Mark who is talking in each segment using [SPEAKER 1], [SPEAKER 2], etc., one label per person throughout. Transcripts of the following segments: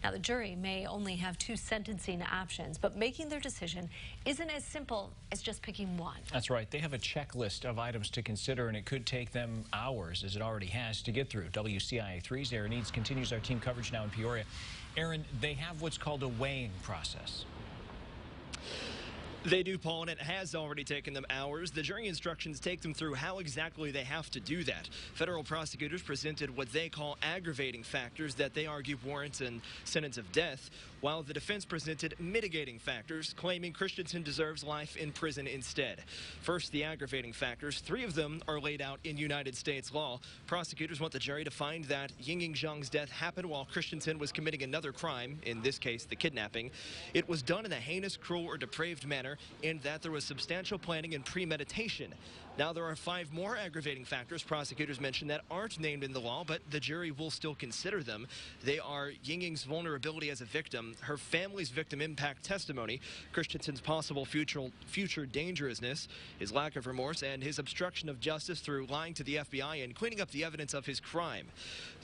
[SPEAKER 1] Now, the jury may only have two sentencing options, but making their decision isn't as simple as just picking one.
[SPEAKER 2] That's right. They have a checklist of items to consider, and it could take them hours, as it already has, to get through. WCIA3's Aaron Eads continues our team coverage now in Peoria. Aaron, they have what's called a weighing process.
[SPEAKER 3] They do, Paul, and it has already taken them hours. The jury instructions take them through how exactly they have to do that. Federal prosecutors presented what they call aggravating factors that they argue warrant a sentence of death, while the defense presented mitigating factors, claiming Christensen deserves life in prison instead. First, the aggravating factors. 3 of them are laid out in United States law. Prosecutors want the jury to find that Yinging Zhang's death happened while Christensen was committing another crime, in this case, the kidnapping. It was done in a heinous, cruel, or depraved manner, and that there was substantial planning and premeditation. Now, there are 5 more aggravating factors prosecutors mentioned that aren't named in the law, but the jury will still consider them. They are Yinging's vulnerability as a victim, her family's victim impact testimony, Christensen's possible future dangerousness, his lack of remorse, and his obstruction of justice through lying to the FBI and cleaning up the evidence of his crime.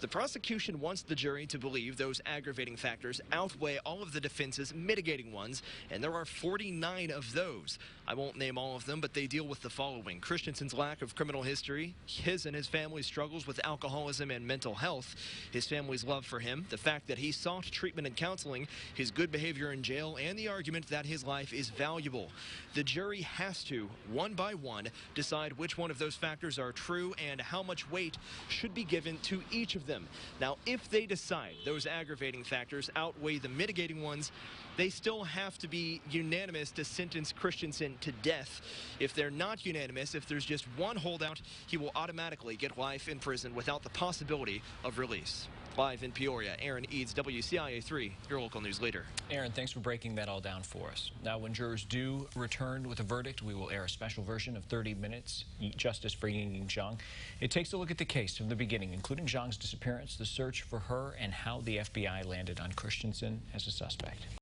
[SPEAKER 3] The prosecution wants the jury to believe those aggravating factors outweigh all of the defense's mitigating ones, and there are 49 of those. I won't name all of them, but they deal with the following: Christensen's lack of criminal history, his and his family's struggles with alcoholism and mental health, his family's love for him, the fact that he sought treatment and counseling, his good behavior in jail, and the argument that his life is valuable. The jury has to, one by one, decide which one of those factors are true and how much weight should be given to each of them. Now, if they decide those aggravating factors outweigh the mitigating ones, they still have to be unanimous to sentence Christensen to death. If they're not unanimous, if there's just one holdout, he will automatically get life in prison without the possibility of release. Live in Peoria, Aaron Eads, WCIA3, your local news leader.
[SPEAKER 2] Aaron, thanks for breaking that all down for us. Now, when jurors do return with a verdict, we will air a special version of 30 Minutes, Justice for Yinging Zhang. It takes a look at the case from the beginning, including Zhang's disappearance, the search for her, and how the FBI landed on Christensen as a suspect.